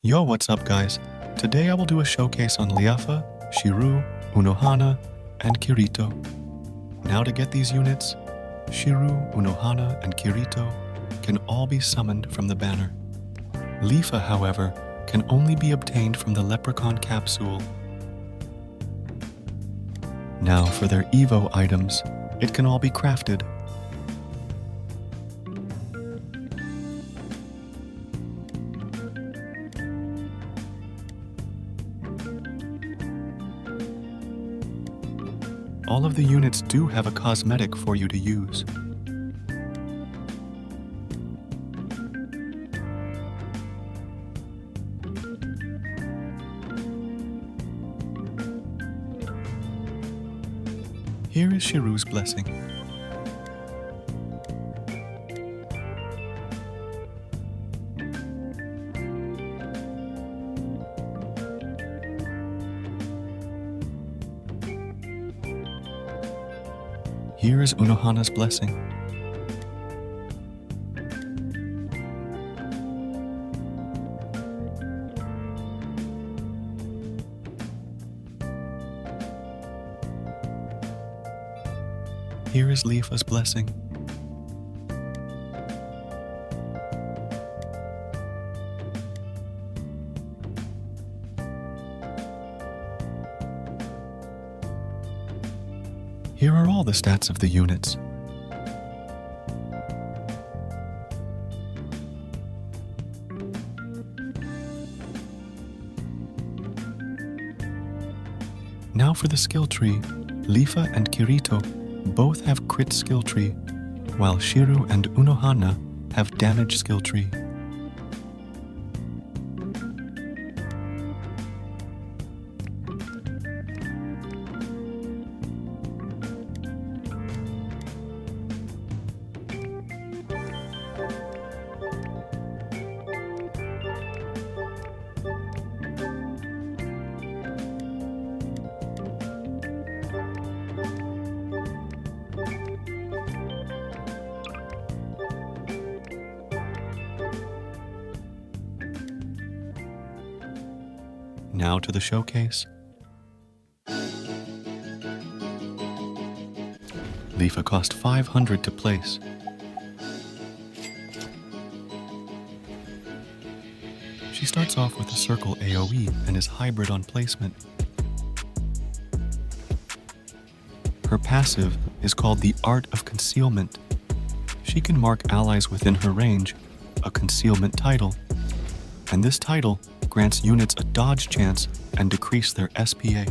Yo, what's up guys? Today I will do a showcase on Leafa, Shirou, Unohana, and Kirito. Now to get these units, Shirou, Unohana, and Kirito can all be summoned from the banner. Leafa, however, can only be obtained from the Leprechaun capsule. Now for their Evo items, it can all be crafted. All of the units do have a cosmetic for you to use. Here is Shirou's blessing. Here is Unohana's blessing. Here is Leafa's blessing. Here are all the stats of the units. Now for the skill tree, Leafa and Kirito both have crit skill tree, while Shirou and Unohana have damage skill tree. Now to the showcase. Leafa cost 500 to place. She starts off with a circle AoE and is hybrid on placement. Her passive is called the Art of Concealment. She can mark allies within her range, a concealment title, and this title grants units a dodge chance and decrease their SPA.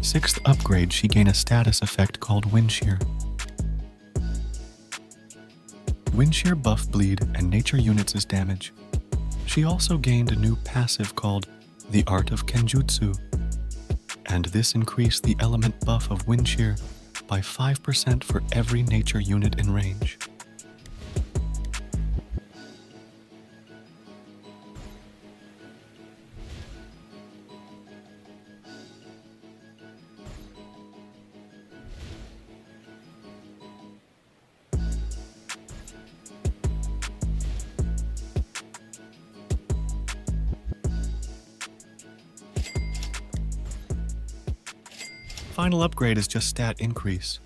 Sixth upgrade, she gained a status effect called Wind Shear. Wind Shear buff bleed and nature units as damage. She also gained a new passive called the Art of Kenjutsu, and this increased the element buff of Wind Shear by 5% for every nature unit in range. Final upgrade is just stat increase.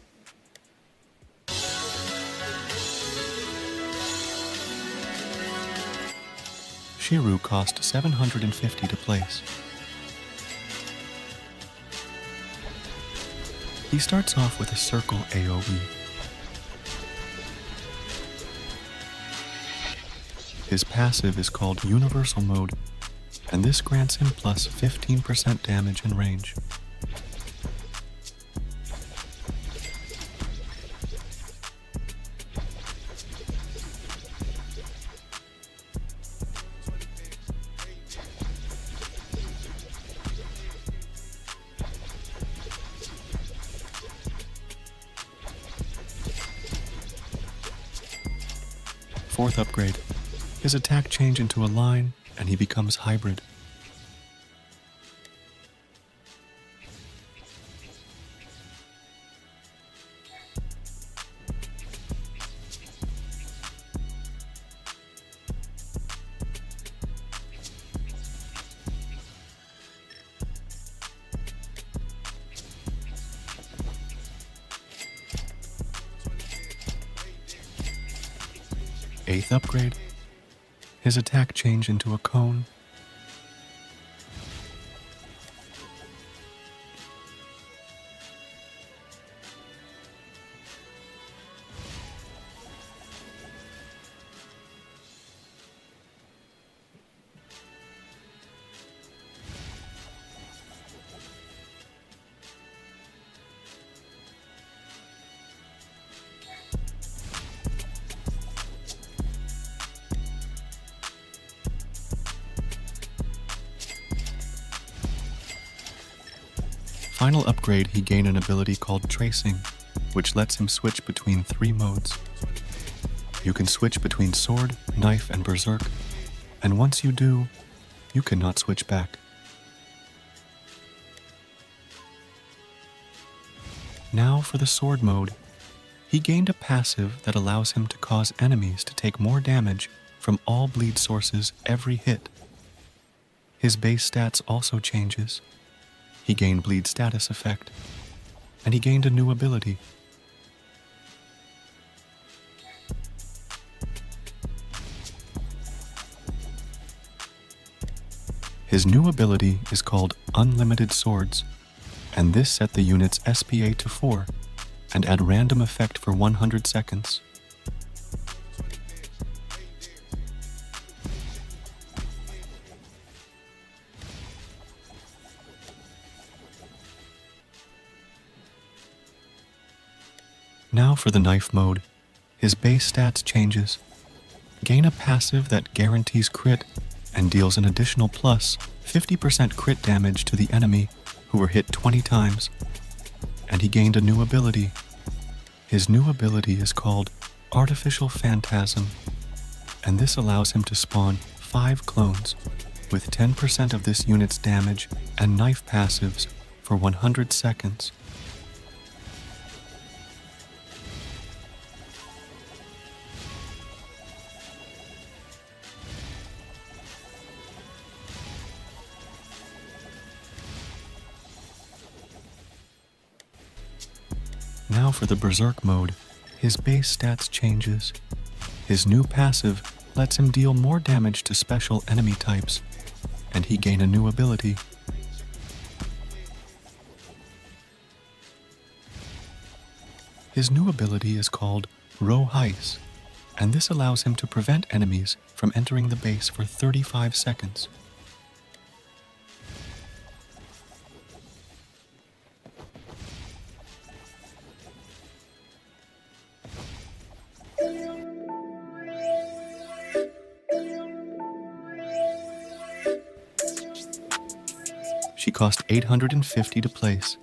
Shirou cost 750 to place. He starts off with a circle AoE. His passive is called Universal Mode, and this grants him plus 15% damage in range. 4th upgrade. His attack changes into a line, and he becomes hybrid. Eighth upgrade. His attack changes into a cone. Final upgrade, he gained an ability called Tracing, which lets him switch between 3 modes. You can switch between Sword, Knife, and Berserk, and once you do, you cannot switch back. Now for the Sword mode. He gained a passive that allows him to cause enemies to take more damage from all bleed sources every hit. His base stats also changes. He gained bleed status effect, and he gained a new ability. His new ability is called Unlimited Swords, and this set the unit's SPA to 4 and add random effect for 100 seconds. Now for the Knife mode. His base stats changes. Gain a passive that guarantees crit and deals an additional plus 50% crit damage to the enemy who were hit 20 times. And he gained a new ability. His new ability is called Artificial Phantasm, and this allows him to spawn 5 clones with 10% of this unit's damage and knife passives for 100 seconds. Now for the Berserk mode. His base stats changes. His new passive lets him deal more damage to special enemy types, and he gain a new ability. His new ability is called Rerolls, and this allows him to prevent enemies from entering the base for 35 seconds. She cost 850 to place.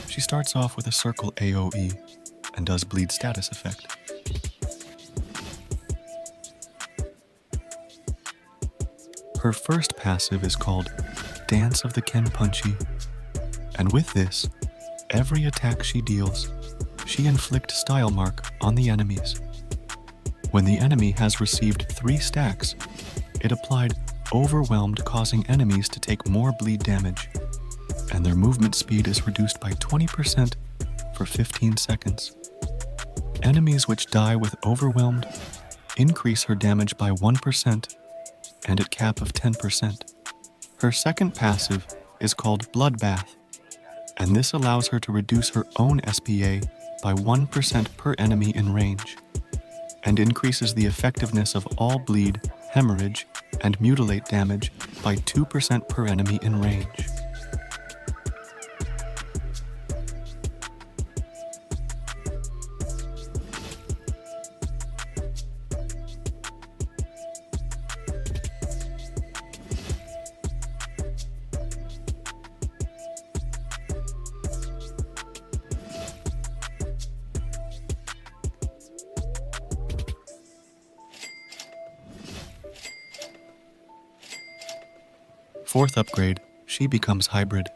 She starts off with a circle AoE and does bleed status effect. Her first passive is called Dance of the Kenpunchi, and with this, every attack she deals, she inflicts style mark on the enemies. When the enemy has received 3 stacks, it applied Overwhelmed, causing enemies to take more bleed damage, and their movement speed is reduced by 20% for 15 seconds. Enemies which die with Overwhelmed increase her damage by 1% and at cap of 10%. Her second passive is called Bloodbath, and this allows her to reduce her own SPA by 1% per enemy in range, and increases the effectiveness of all bleed, hemorrhage, and mutilate damage by 2% per enemy in range. 4th upgrade, she becomes hybrid.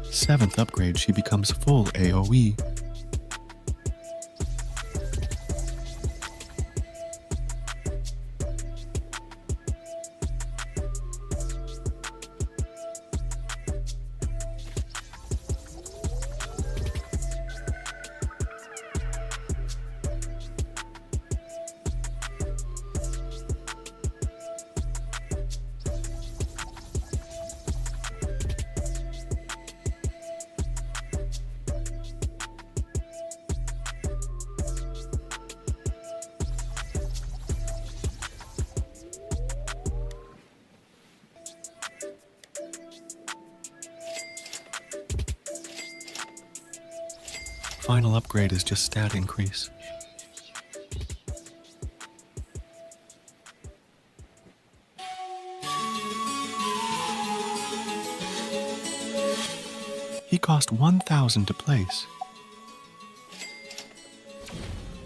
Seventh upgrade, she becomes full AoE. Final upgrade is just stat increase. He cost 1,000 to place.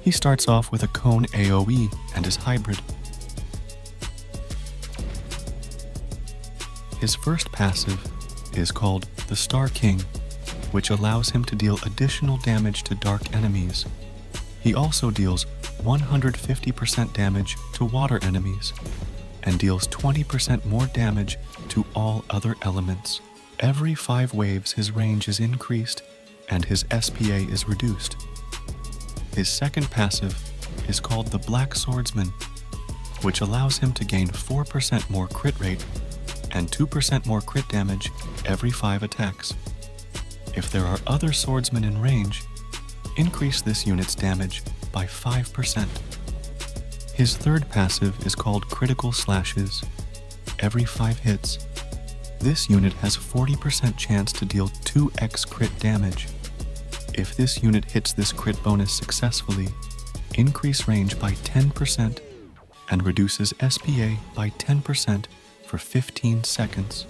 He starts off with a cone AoE and is hybrid. His first passive is called the Star King, which allows him to deal additional damage to dark enemies. He also deals 150% damage to water enemies, and deals 20% more damage to all other elements. Every 5 waves his range is increased, and his SPA is reduced. His second passive is called the Black Swordsman, which allows him to gain 4% more crit rate, and 2% more crit damage every 5 attacks. If there are other swordsmen in range, increase this unit's damage by 5%. His third passive is called Critical Slashes. Every 5 hits, this unit has 40% chance to deal 2x crit damage. If this unit hits this crit bonus successfully, increase range by 10% and reduces SPA by 10% for 15 seconds.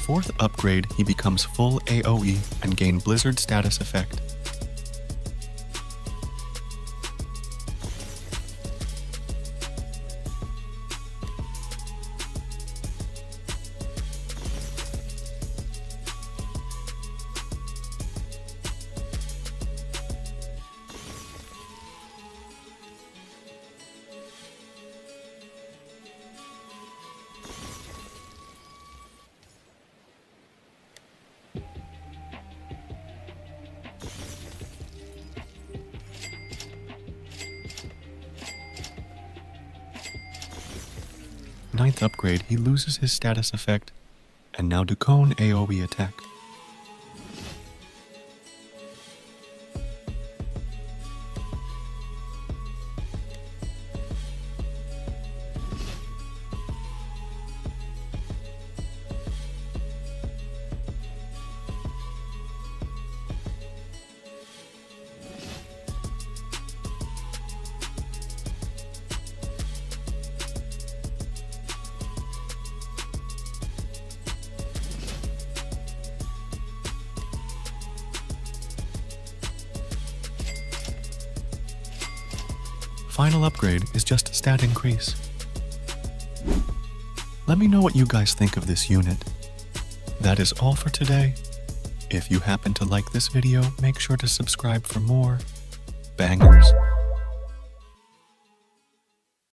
Fourth upgrade, he becomes full AoE and gain Blizzard status effect. Ninth upgrade, he loses his status effect and now do cone AoE attack. Final upgrade is just a stat increase. Let me know what you guys think of this unit. That is all for today. If you happen to like this video, make sure to subscribe for more bangers.